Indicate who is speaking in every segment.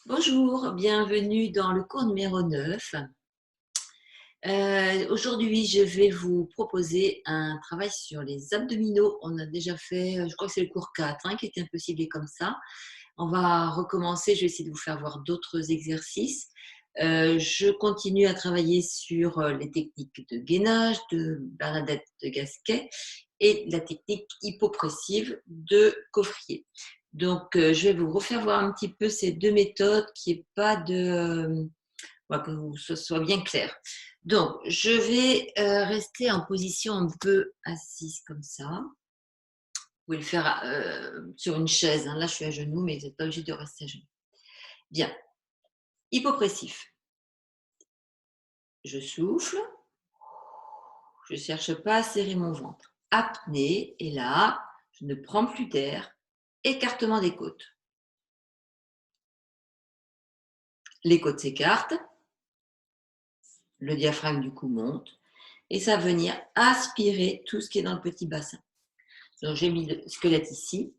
Speaker 1: Bonjour, bienvenue dans le cours numéro 9. Aujourd'hui, je vais vous proposer un travail sur les abdominaux. On a déjà fait, je crois que c'est le cours 4 qui était un peu ciblé comme ça. On va recommencer, je vais essayer de vous faire voir d'autres exercices. Je continue à travailler sur les techniques de gainage de Bernadette de Gasquet et la technique hypopressive de Coffrier. Donc, je vais vous refaire voir un petit peu ces deux méthodes, qu'il n'y ait pas de, que ce soit bien clair. Donc, je vais rester en position un peu assise comme ça. Vous pouvez le faire sur une chaise. Là, je suis à genoux, mais vous n'êtes pas obligé de rester à genoux. Bien. Hypopressif. Je souffle. Je ne cherche pas à serrer mon ventre. Apnée. Et là, je ne prends plus d'air. Écartement des côtes. Les côtes s'écartent. Le diaphragme du cou monte. Et ça va venir aspirer tout ce qui est dans le petit bassin. Donc, j'ai mis le squelette ici.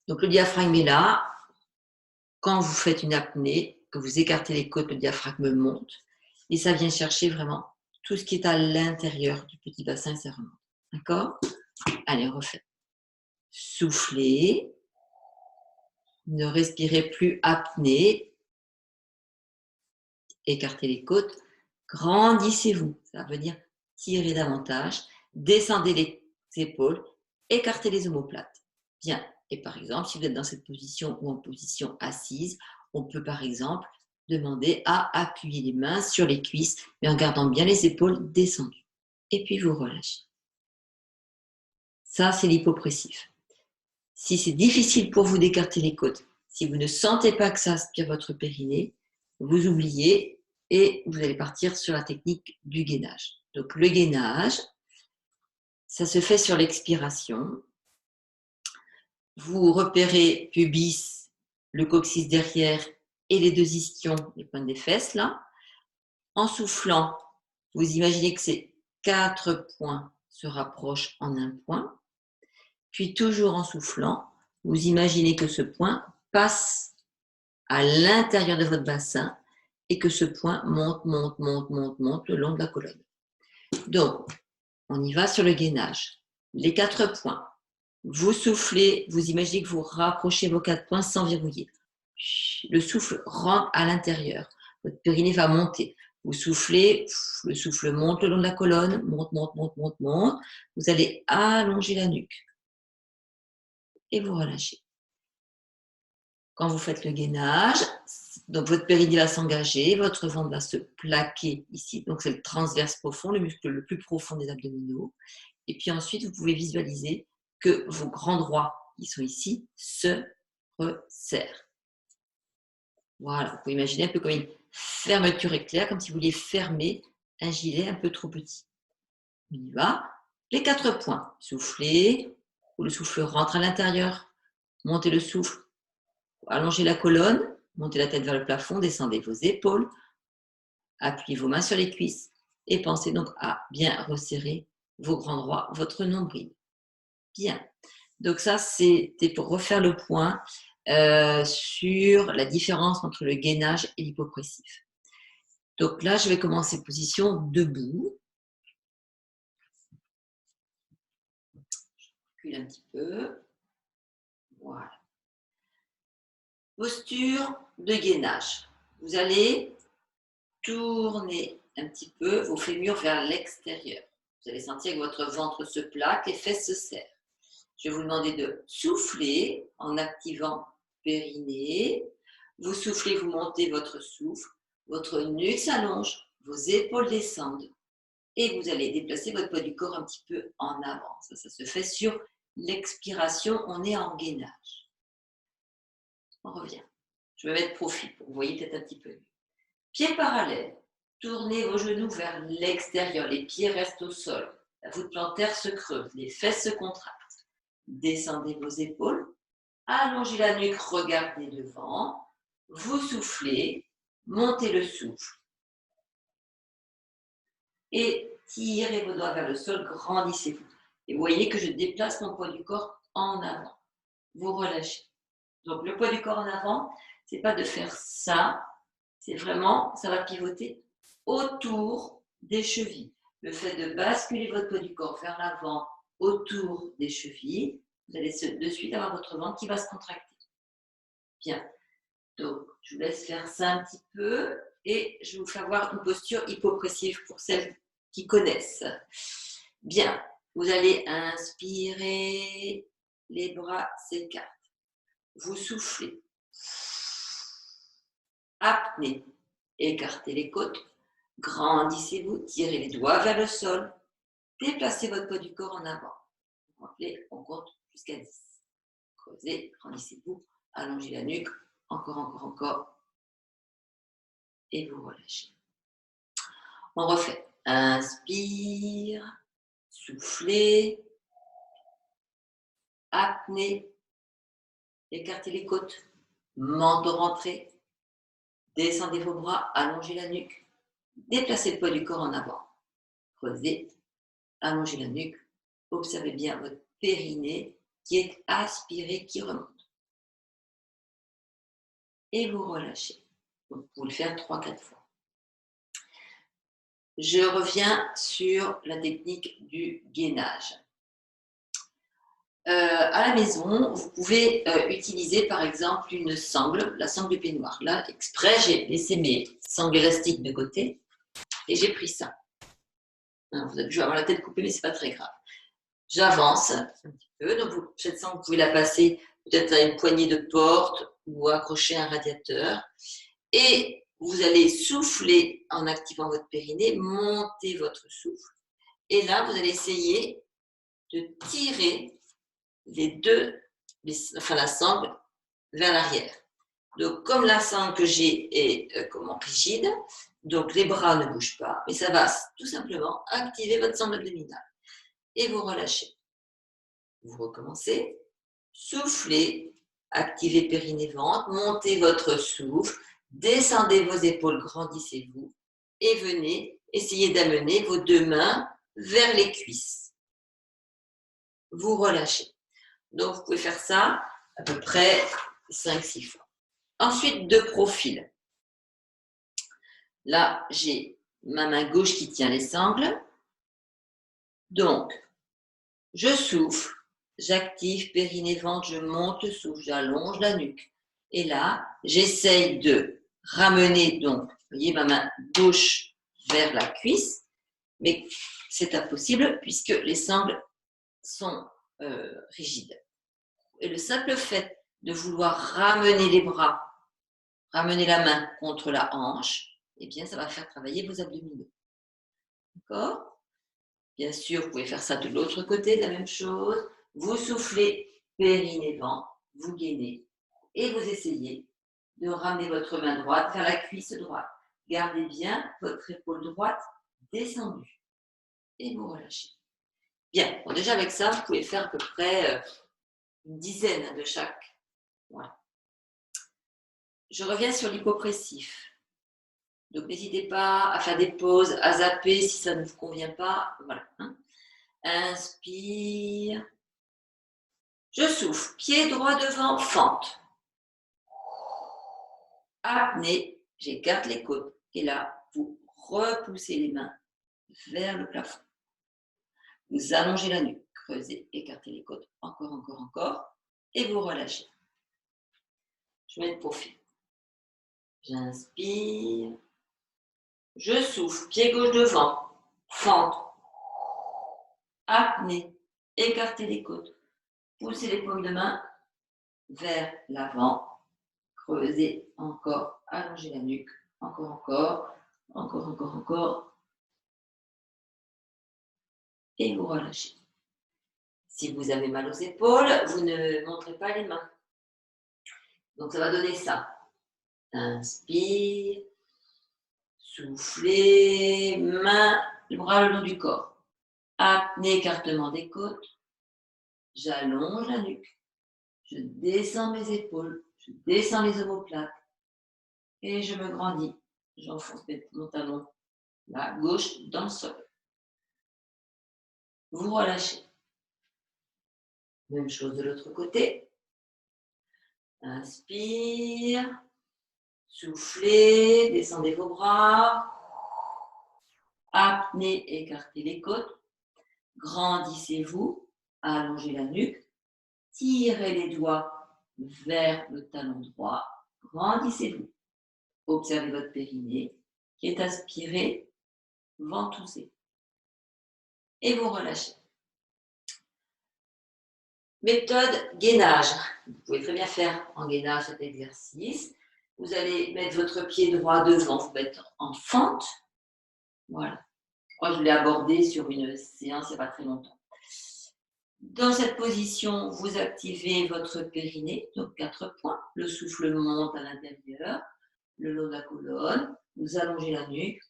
Speaker 1: Donc, le diaphragme est là. Quand vous faites une apnée, que vous écartez les côtes, le diaphragme monte. Et ça vient chercher vraiment tout ce qui est à l'intérieur du petit bassin et ça remonte. D'accord? Allez, on refait. Soufflez. Ne respirez plus apnée. Écartez les côtes. Grandissez-vous. Ça veut dire tirer davantage. Descendez les épaules. Écartez les omoplates. Bien. Et par exemple, si vous êtes dans cette position ou en position assise, on peut par exemple demander à appuyer les mains sur les cuisses, mais en gardant bien les épaules descendues. Et puis vous relâchez. Ça, c'est l'hypopressif. Si c'est difficile pour vous d'écarter les côtes, si vous ne sentez pas que ça aspire votre périnée, vous oubliez et vous allez partir sur la technique du gainage. Donc le gainage, ça se fait sur l'expiration. Vous repérez pubis, le coccyx derrière et les deux ischions, les pointes des fesses là. En soufflant, vous imaginez que ces 4 points se rapprochent en un point. Puis toujours en soufflant, vous imaginez que ce point passe à l'intérieur de votre bassin et que ce point monte, monte, monte, monte, monte le long de la colonne. Donc, on y va sur le gainage. Les 4 points. Vous soufflez, vous imaginez que vous rapprochez vos 4 points sans verrouiller. Le souffle rentre à l'intérieur. Votre périnée va monter. Vous soufflez, le souffle monte le long de la colonne, monte, monte, monte, monte, monte. Vous allez allonger la nuque et vous relâchez. Quand vous faites le gainage, donc votre périnée va s'engager, votre ventre va se plaquer ici. Donc c'est le transverse profond, le muscle le plus profond des abdominaux. Et puis ensuite, vous pouvez visualiser que vos grands droits, qui sont ici, se resserrent. Voilà, vous pouvez imaginer un peu comme une fermeture éclair, comme si vous vouliez fermer un gilet un peu trop petit. On y va. Les 4 points. Soufflez, le souffle rentre à l'intérieur. Montez le souffle, allongez la colonne, montez la tête vers le plafond, descendez vos épaules, appuyez vos mains sur les cuisses et pensez donc à bien resserrer vos grands droits, votre nombril. Bien. Donc ça, c'était pour refaire le point sur la différence entre le gainage et l'hypopressif. Donc là, je vais commencer position debout. Je recule un petit peu. Voilà. Posture de gainage. Vous allez tourner un petit peu vos fémurs vers l'extérieur. Vous allez sentir que votre ventre se plaque, les fesses se serrent. Je vais vous demander de souffler en activant périnée. Vous soufflez, vous montez votre souffle, votre nuque s'allonge, vos épaules descendent et vous allez déplacer votre poids du corps un petit peu en avant. Ça se fait sur l'expiration, on est en gainage. On revient. Je vais mettre profil pour que vous voyez peut-être un petit peu mieux. Pieds parallèles, tournez vos genoux vers l'extérieur, les pieds restent au sol, la voûte plantaire se creuse, les fesses se contractent. Descendez vos épaules, allongez la nuque, regardez devant, vous soufflez, montez le souffle et tirez vos doigts vers le sol, grandissez-vous. Et vous voyez que je déplace mon poids du corps en avant. Vous relâchez. Donc, le poids du corps en avant, c'est pas de faire ça, c'est vraiment, ça va pivoter autour des chevilles. Le fait de basculer votre poids du corps vers l'avant, autour des chevilles, vous allez de suite avoir votre ventre qui va se contracter. Bien. Donc, je vous laisse faire ça un petit peu et je vais vous faire voir une posture hypopressive pour celles qui connaissent. Bien. Vous allez inspirer, les bras s'écartent. Vous soufflez. Apnée. Écartez les côtes. Grandissez-vous. Tirez les doigts vers le sol. Déplacez votre poids du corps en avant. Vous rappelez, on compte jusqu'à 10. Creusez, grandissez-vous. Allongez la nuque. Encore, encore, encore. Et vous relâchez. On refait. Inspire. Soufflez. Apnée. Écartez les côtes. Menton rentré. Descendez vos bras. Allongez la nuque. Déplacez le poids du corps en avant. Creusez. Allongez la nuque. Observez bien votre périnée qui est aspiré, qui remonte. Et vous relâchez. Donc, vous pouvez le faire 3-4 fois. Je reviens sur la technique du gainage. À la maison, vous pouvez utiliser par exemple une sangle, la sangle du peignoir. Là, exprès, j'ai laissé mes sangles élastiques de côté et j'ai pris ça. Alors, vous avez avoir la tête coupée, mais ce n'est pas très grave. J'avance un petit peu. Donc, cette sangle, vous pouvez la passer peut-être à une poignée de porte ou accrocher à un radiateur. Et vous allez souffler en activant votre périnée, monter votre souffle. Et là, vous allez essayer de tirer la sangle vers l'arrière. Donc, comme la sangle que j'ai est rigide, donc les bras ne bougent pas, mais ça va tout simplement activer votre sangle abdominale. Et vous relâchez. Vous recommencez, soufflez, activez périnée-ventre, montez votre souffle, descendez vos épaules, grandissez-vous et venez essayer d'amener vos deux mains vers les cuisses. Vous relâchez. Donc, vous pouvez faire ça à peu près 5-6 fois. Ensuite, de profil. Là, j'ai ma main gauche qui tient les sangles. Donc, je souffle, j'active périnée-ventre, je monte le souffle, j'allonge la nuque. Et là, j'essaye de ramener, donc, vous voyez, ma main gauche vers la cuisse, mais c'est impossible puisque les sangles sont rigides. Et le simple fait de vouloir ramener les bras, ramener la main contre la hanche, eh bien, ça va faire travailler vos abdominaux. D'accord ? Bien sûr, vous pouvez faire ça de l'autre côté, la même chose. Vous soufflez périnée-ventre, vous gainez et vous essayez de ramener votre main droite vers la cuisse droite. Gardez bien votre épaule droite descendue et vous relâchez. Bien, bon, déjà avec ça, vous pouvez faire à peu près une dizaine de chaque. Voilà. Je reviens sur l'hypopressif. Donc, n'hésitez pas à faire des pauses, à zapper si ça ne vous convient pas. Voilà. Inspire. Je souffle. Pied droit devant, fente. Apnée. J'écarte les côtes. Et là, vous repoussez les mains vers le plafond. Vous allongez la nuque. Creusez, écartez les côtes. Encore, encore, encore. Et vous relâchez. Je mets de profil. J'inspire. Je souffle. Pied gauche devant. Fente. Apnée. Écartez les côtes. Poussez les paumes de main vers l'avant. Creusez encore. Allongez la nuque. Encore, encore. Encore, encore, encore. Et vous relâchez. Si vous avez mal aux épaules, vous ne montrez pas les mains. Donc, ça va donner ça. Inspire. Soufflez. Main, le bras le long du corps. Apnée, écartement des côtes. J'allonge la nuque. Je descends mes épaules. Je descends les omoplates. Et je me grandis. J'enfonce mon talon, la gauche, dans le sol. Vous relâchez. Même chose de l'autre côté. Inspire. Soufflez, descendez vos bras. Apnée, écartez les côtes. Grandissez-vous, allongez la nuque. Tirez les doigts vers le talon droit. Grandissez-vous. Observez votre périnée qui est aspiré, ventousé. Et vous relâchez. Méthode gainage. Vous pouvez très bien faire en gainage cet exercice. Vous allez mettre votre pied droit devant, vous mettre en fente. Voilà. Moi, je l'ai abordé sur une séance il n'y a pas très longtemps. Dans cette position, vous activez votre périnée, donc 4 points. Le souffle monte à l'intérieur, le long de la colonne. Vous allongez la nuque.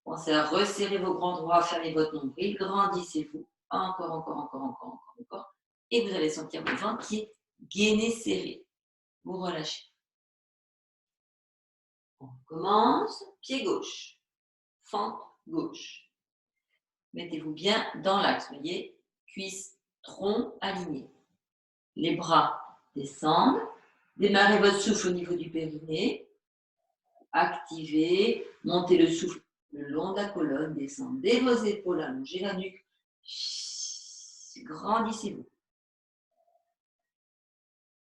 Speaker 1: Pensez à resserrer vos bras droits, fermez votre nombril, grandissez-vous. Encore. Et vous allez sentir le ventre qui est gainé, serré. Vous relâchez. On commence. Pied gauche. Fente gauche. Mettez-vous bien dans l'axe. Voyez, cuisse, tronc aligné. Les bras descendent. Démarrez votre souffle au niveau du périnée. Activez. Montez le souffle le long de la colonne. Descendez vos épaules, allongez la nuque. Grandissez-vous.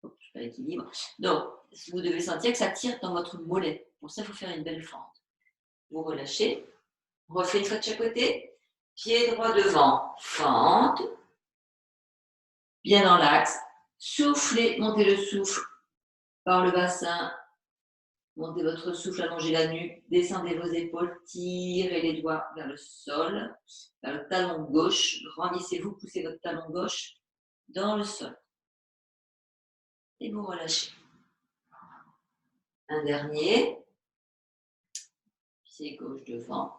Speaker 1: Je perds l'équilibre. Donc, vous devez sentir que ça tire dans votre mollet. Pour ça, il faut faire une belle fente. Vous relâchez. On refait une fois de chaque côté. Pied droit devant. Fente. Bien dans l'axe. Soufflez. Montez le souffle par le bassin. Montez votre souffle, allongez la nuque. Descendez vos épaules. Tirez les doigts vers le sol. Vers le talon gauche. Grandissez-vous. Poussez votre talon gauche dans le sol. Et vous relâchez. Un dernier. Pied gauche devant.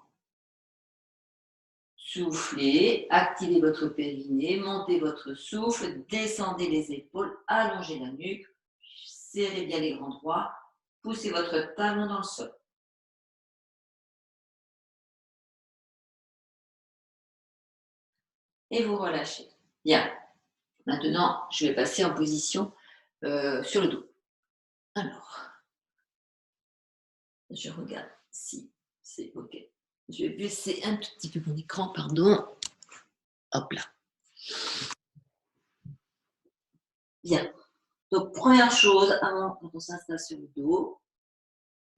Speaker 1: Soufflez, activez votre périnée, montez votre souffle, descendez les épaules, allongez la nuque, serrez bien les grands droits, poussez votre talon dans le sol. Et vous relâchez. Bien. Maintenant, je vais passer en position sur le dos. Alors, je regarde si c'est OK. Je vais baisser un tout petit peu mon écran, pardon. Hop là. Bien. Donc, première chose, quand on s'installe sur le dos,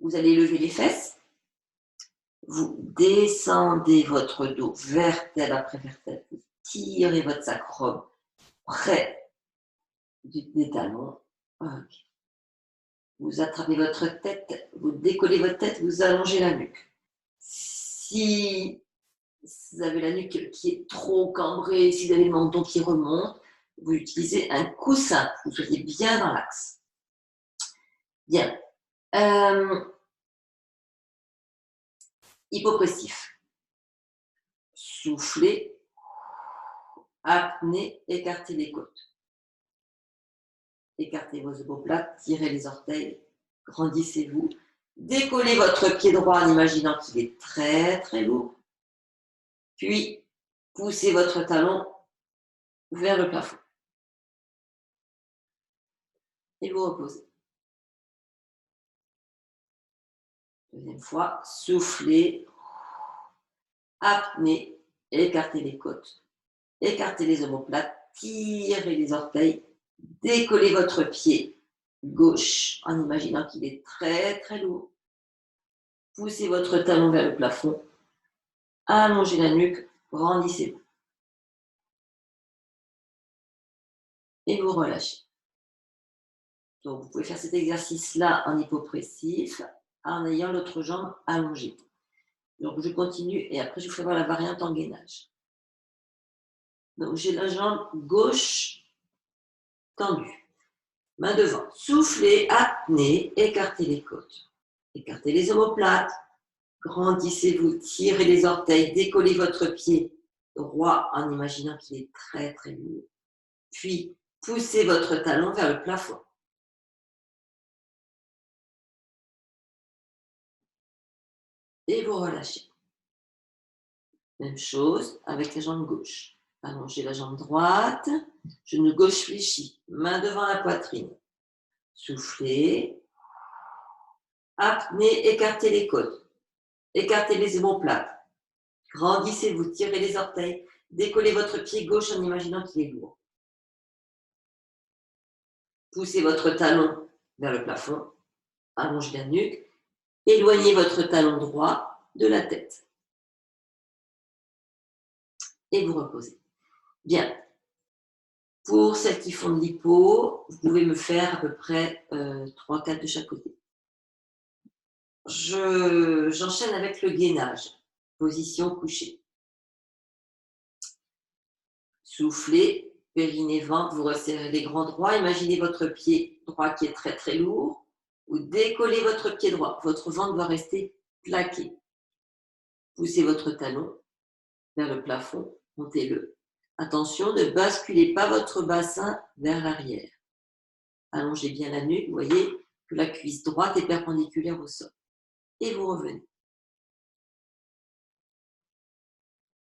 Speaker 1: vous allez lever les fesses. Vous descendez votre dos, vertèbre après vertèbre. Vous tirez votre sacrum près des talons. Okay. Vous attrapez votre tête, vous décollez votre tête, vous allongez la nuque. Si vous avez la nuque qui est trop cambrée, si vous avez le menton qui remonte, vous utilisez un coussin. Vous soyez bien dans l'axe. Bien. Hypopressif. Soufflez. Apnée, écartez les côtes. Écartez vos omoplates, tirez les orteils, grandissez-vous. Décollez votre pied droit en imaginant qu'il est très très lourd. Puis, poussez votre talon vers le plafond. Et vous reposez. Deuxième fois, soufflez. Apnée, écartez les côtes. Écartez les omoplates, tirez les orteils. Décollez votre pied gauche en imaginant qu'il est très très lourd. Poussez votre talon vers le plafond. Allongez la nuque, grandissez-vous. Et vous relâchez. Donc, vous pouvez faire cet exercice-là en hypopressif en ayant l'autre jambe allongée. Donc, je continue et après, je vous ferai voir la variante en gainage. Donc, j'ai la jambe gauche tendue. Main devant. Soufflez, apnée, écartez les côtes. Écartez les omoplates. Grandissez-vous, tirez les orteils, décollez votre pied droit en imaginant qu'il est très très lourd. Puis, poussez votre talon vers le plafond. Et vous relâchez. Même chose avec la jambe gauche. Allongez la jambe droite, genou gauche fléchi, main devant la poitrine. Soufflez. Apnée, écartez les côtes. Écartez les omoplates. Grandissez-vous, tirez les orteils. Décollez votre pied gauche en imaginant qu'il est lourd. Poussez votre talon vers le plafond. Allongez la nuque. Éloignez votre talon droit de la tête. Et vous reposez. Bien. Pour celles qui font de l'hypo, vous pouvez me faire à peu près 3-4 de chaque côté. J'enchaîne avec le gainage. Position couchée. Soufflez, périnée, ventre, vous resserrez les grands droits. Imaginez votre pied droit qui est très très lourd. Vous décollez votre pied droit. Votre ventre doit rester plaqué. Poussez votre talon vers le plafond, montez-le. Attention, ne basculez pas votre bassin vers l'arrière. Allongez bien la nuque, vous voyez que la cuisse droite est perpendiculaire au sol. Et vous revenez.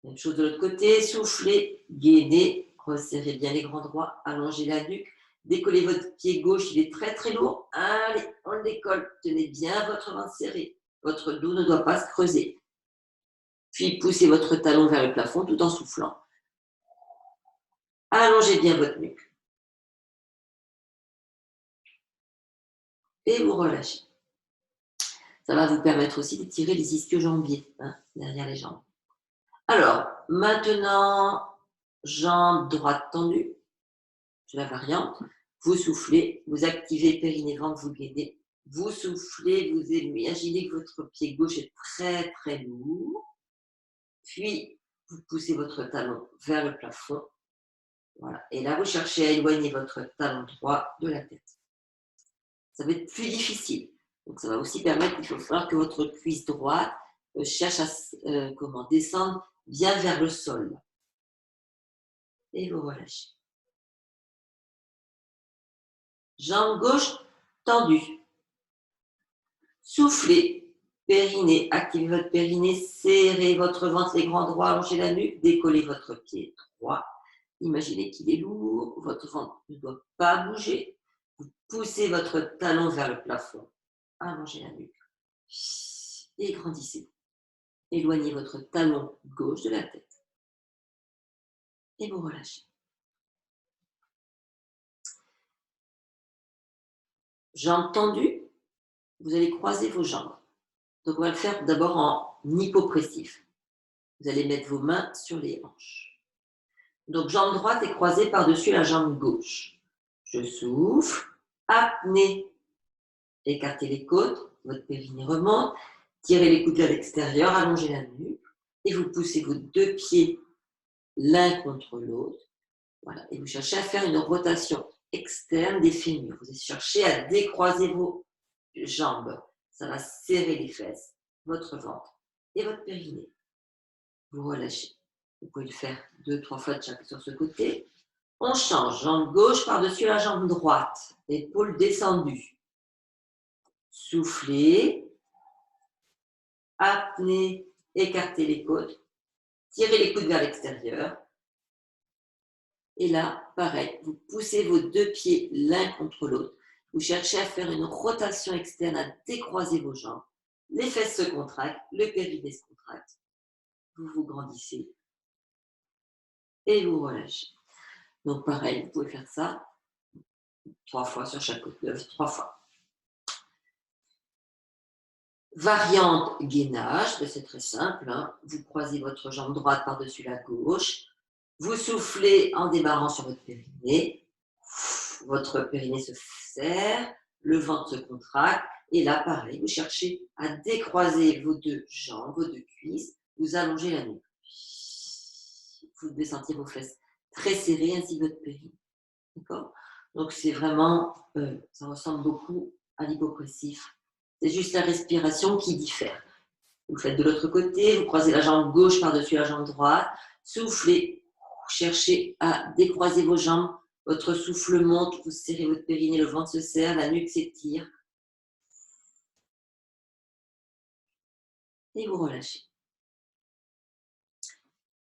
Speaker 1: Même chose de l'autre côté, soufflez, gainez, resserrez bien les grands droits, allongez la nuque, décollez votre pied gauche, il est très très lourd. Allez, on le décolle, tenez bien votre ventre serré. Votre dos ne doit pas se creuser. Puis poussez votre talon vers le plafond tout en soufflant. Allongez bien votre nuque. Et vous relâchez. Ça va vous permettre aussi d'étirer les ischio-jambiers derrière les jambes. Alors, maintenant, jambe droite tendue, c'est la variante. Vous soufflez, vous activez périnée ventre, vous gainez. Vous soufflez, vous imaginez que votre pied gauche est très très lourd. Puis, vous poussez votre talon vers le plafond. Voilà. Et là, vous cherchez à éloigner votre talon droit de la tête. Ça va être plus difficile. Donc, ça va aussi permettre qu'il faut falloir que votre cuisse droite cherche à descendre bien vers le sol. Et vous relâchez. Jambe gauche tendue. Soufflez, périnée, activez votre périnée, serrez votre ventre, les grands droits, allongez la nuque, décollez votre pied droit. Imaginez qu'il est lourd, votre ventre ne doit pas bouger. Vous poussez votre talon vers le plafond, allongez la nuque et grandissez. Éloignez votre talon gauche de la tête et vous relâchez. Jambes tendues, vous allez croiser vos jambes. Donc on va le faire d'abord en hypopressif. Vous allez mettre vos mains sur les hanches. Donc jambe droite est croisée par-dessus la jambe gauche. Je souffle, apnée. Écartez les côtes, votre périnée remonte, tirez les coudes vers l'extérieur, allongez la nuque et vous poussez vos deux pieds l'un contre l'autre. Voilà. Et vous cherchez à faire une rotation externe des fémurs. Vous cherchez à décroiser vos jambes. Ça va serrer les fesses, votre ventre et votre périnée. Vous relâchez. Vous pouvez le faire 2-3 fois de chaque sur ce côté. On change. Jambe gauche par-dessus la jambe droite. Épaules descendues. Soufflez. Apnée. Écartez les côtes. Tirez les coudes vers l'extérieur. Et là, pareil, vous poussez vos deux pieds l'un contre l'autre. Vous cherchez à faire une rotation externe, à décroiser vos jambes. Les fesses se contractent, le périnée se contracte. Vous vous grandissez et vous relâchez. Donc pareil, vous pouvez faire ça 3 fois sur chaque côté, 3 fois. Variante gainage, c'est très simple. Vous croisez votre jambe droite par-dessus la gauche. Vous soufflez en démarrant sur votre périnée. Votre périnée se serre, le ventre se contracte. Et là, pareil, vous cherchez à décroiser vos deux jambes, vos deux cuisses. Vous allongez la nuque. Vous devez sentir vos fesses très serrées ainsi que votre périnée. D'accord ? Donc, c'est vraiment, ça ressemble beaucoup à l'hypopressif. C'est juste la respiration qui diffère. Vous faites de l'autre côté, vous croisez la jambe gauche par-dessus la jambe droite. Soufflez, cherchez à décroiser vos jambes. Votre souffle monte, vous serrez votre périnée, le ventre se serre, la nuque s'étire. Et vous relâchez.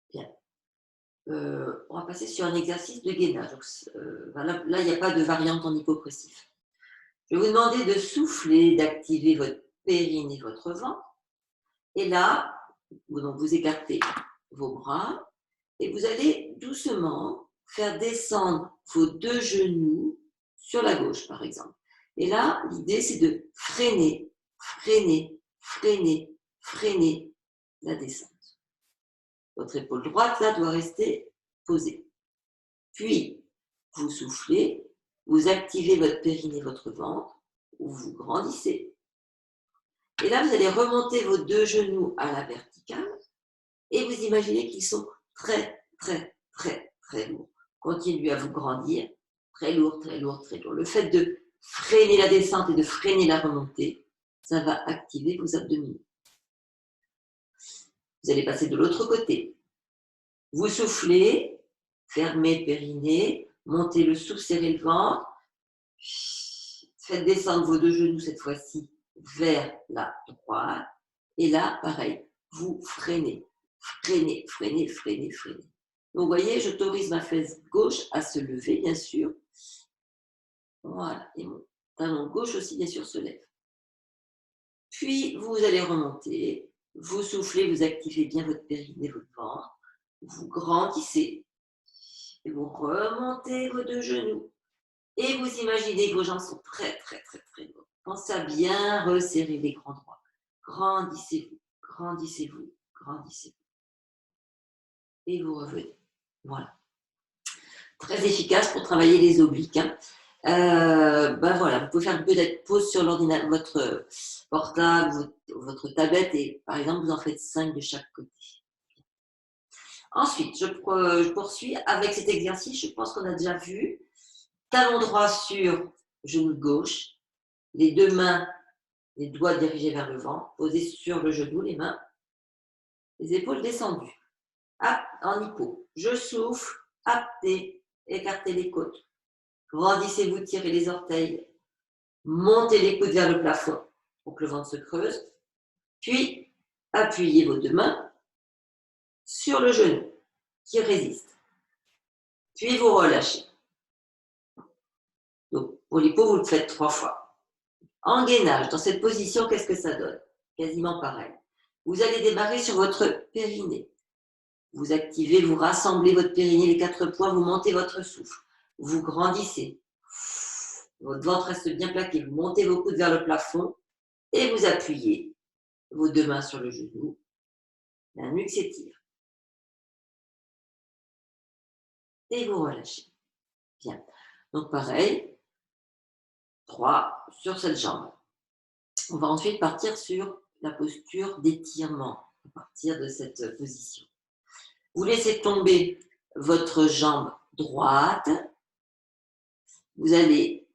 Speaker 1: Bien. On va passer sur un exercice de gainage. Donc, là, il n'y a pas de variante en hypopressif. Je vais vous demander de souffler, d'activer votre périnée, votre ventre. Et là, vous écartez vos bras et vous allez doucement faire descendre vos 2 genoux sur la gauche, par exemple. Et là, l'idée, c'est de freiner, freiner, freiner, freiner la descente. Votre épaule droite, là, doit rester posée. Puis, vous soufflez, vous activez votre périnée, votre ventre, ou vous grandissez. Et là, vous allez remonter vos 2 genoux à la verticale et vous imaginez qu'ils sont très, très, très, très lourds. Continuez à vous grandir, très lourd, très lourd, très lourd. Le fait de freiner la descente et de freiner la remontée, ça va activer vos abdominaux. Vous allez passer de l'autre côté. Vous soufflez, fermez le périnée, montez le souffle, serrez le ventre. Faites descendre vos 2 genoux cette fois-ci vers la droite. Et là, pareil, vous freinez, freinez, freinez, freinez, freinez. Donc, vous voyez, j'autorise ma fesse gauche à se lever, bien sûr. Voilà, et mon talon gauche aussi, bien sûr, se lève. Puis, vous allez remonter, vous soufflez, vous activez bien votre périnée, votre ventre. Vous grandissez et vous remontez vos 2 genoux. Et vous imaginez que vos jambes sont très, très, très, très lourdes. Pensez à bien resserrer les grands droits. Grandissez-vous, grandissez-vous, grandissez-vous. Et vous revenez. Voilà. Très efficace pour travailler les obliques. Hein. Voilà, vous pouvez faire une petite pause sur l'ordinateur, votre portable, votre tablette, et par exemple, vous en faites 5 de chaque côté. Ensuite, je poursuis avec cet exercice. Je pense qu'on a déjà vu. Talon droit sur genou gauche, les 2 mains, les doigts dirigés vers le ventre, posés sur le genou, les mains, les épaules descendues. Hop, en hypo. Je souffle, aptez, écartez les côtes. Grandissez-vous, tirez les orteils. Montez les coudes vers le plafond pour que le ventre se creuse. Puis, appuyez vos 2 mains sur le genou qui résiste. Puis, vous relâchez. Donc, pour l'hypo, vous le faites 3 fois. En gainage, dans cette position, qu'est-ce que ça donne? Quasiment pareil. Vous allez démarrer sur votre périnée. Vous activez, vous rassemblez votre périnée, les 4 points, vous montez votre souffle. Vous grandissez. Votre ventre reste bien plaqué. Vous montez vos coudes vers le plafond et vous appuyez vos 2 mains sur le genou. La nuque s'étire. Et vous relâchez. Bien. Donc pareil, 3 sur cette jambe. On va ensuite partir sur la posture d'étirement à partir de cette position. Vous laissez tomber votre jambe droite. Vous allez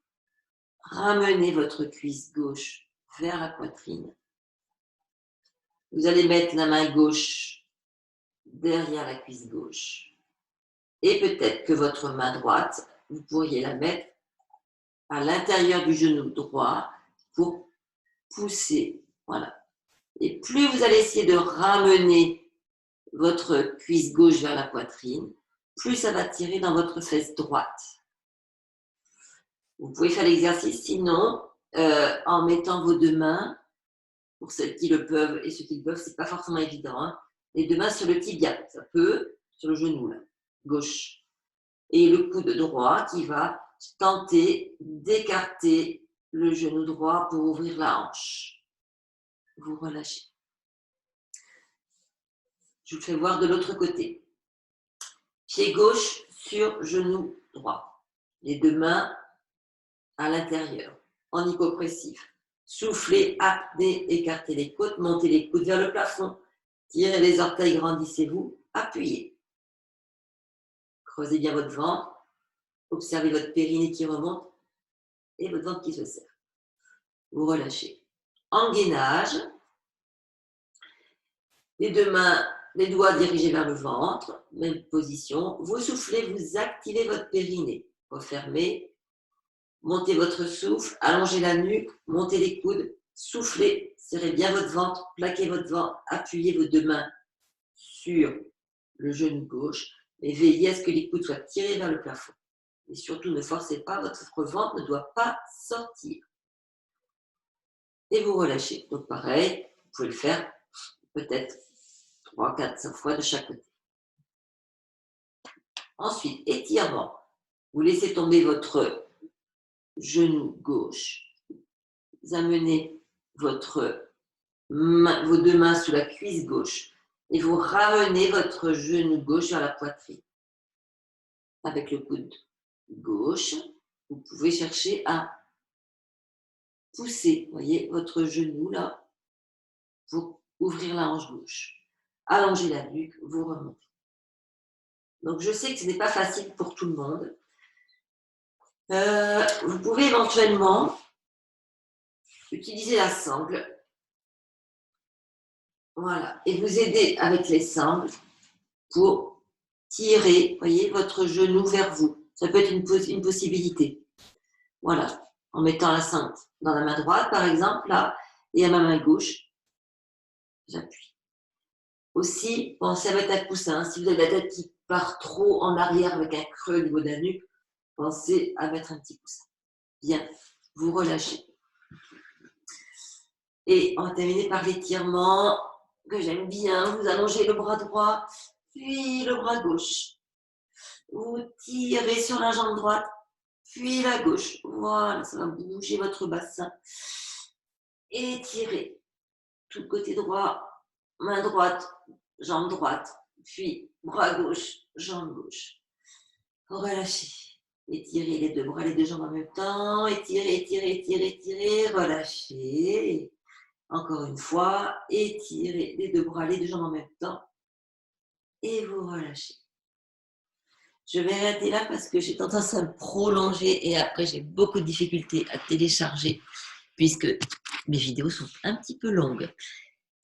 Speaker 1: ramener votre cuisse gauche vers la poitrine. Vous allez mettre la main gauche derrière la cuisse gauche. Et peut-être que votre main droite, vous pourriez la mettre à l'intérieur du genou droit pour pousser. Voilà. Et plus vous allez essayer de ramener votre cuisse gauche vers la poitrine, plus ça va tirer dans votre fesse droite. Vous pouvez faire l'exercice sinon en mettant vos 2 mains, pour celles qui le peuvent et ceux qui le peuvent, c'est pas forcément évident, hein, les 2 mains sur le tibia, ça peut, sur le genou là, gauche. Et le coude droit qui va tenter d'écarter le genou droit pour ouvrir la hanche. Vous relâchez. Je vous fais voir de l'autre côté. Pied gauche sur genou droit. Les 2 mains à l'intérieur, en hypopressif. Soufflez, apnée, écartez les côtes, montez les coudes vers le plafond. Tirez les orteils, grandissez-vous, appuyez. Creusez bien votre ventre. Observez votre périnée qui remonte et votre ventre qui se serre. Vous relâchez. En gainage, les 2 mains, les doigts dirigés vers le ventre, même position. Vous soufflez, vous activez votre périnée. Refermez, montez votre souffle, allongez la nuque, montez les coudes, soufflez, serrez bien votre ventre, plaquez votre ventre, appuyez vos 2 mains sur le genou gauche et veillez à ce que les coudes soient tirés vers le plafond. Et surtout, ne forcez pas, votre ventre ne doit pas sortir. et vous relâchez. Donc pareil, vous pouvez le faire peut-être 3, 4, 5 fois de chaque côté. Ensuite, étirement. Vous laissez tomber votre genou gauche. Vous amenez vos deux mains sous la cuisse gauche et vous ramenez votre genou gauche vers la poitrine. Avec le coude gauche, vous pouvez chercher à pousser, voyez, votre genou là, pour ouvrir la hanche gauche. Allongez la nuque, vous remontez. Donc, je sais que ce n'est pas facile pour tout le monde. Vous pouvez éventuellement utiliser la sangle. Voilà. Et vous aider avec les sangles pour tirer, voyez, votre genou vers vous. Ça peut être une possibilité. Voilà. En mettant la sangle dans la main droite, par exemple, là, et à ma main gauche, j'appuie. Aussi, pensez à mettre un coussin. Si vous avez la tête qui part trop en arrière avec un creux au niveau de la nuque, pensez à mettre un petit coussin. Bien, vous relâchez. Et on va terminer par l'étirement que j'aime bien. Vous allongez le bras droit, puis le bras gauche. Vous tirez sur la jambe droite, puis la gauche. Voilà, ça va bouger votre bassin. Étirez. Tout le côté droit, main droite, jambe droite, puis bras gauche, jambe gauche. Relâchez. Étirez les deux bras, les deux jambes en même temps. Étirez, étirez, étirez, étirez. Relâchez. Encore une fois. Étirez les deux bras, les deux jambes en même temps. Et vous relâchez. Je vais arrêter là parce que j'ai tendance à me prolonger et après j'ai beaucoup de difficultés à télécharger puisque mes vidéos sont un petit peu longues.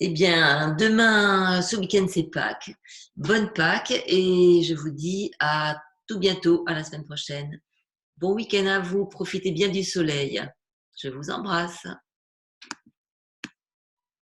Speaker 1: Eh bien, demain, ce week-end, c'est Pâques. Bonne Pâques et je vous dis à tout bientôt, à la semaine prochaine. Bon week-end à vous, profitez bien du soleil. Je vous embrasse.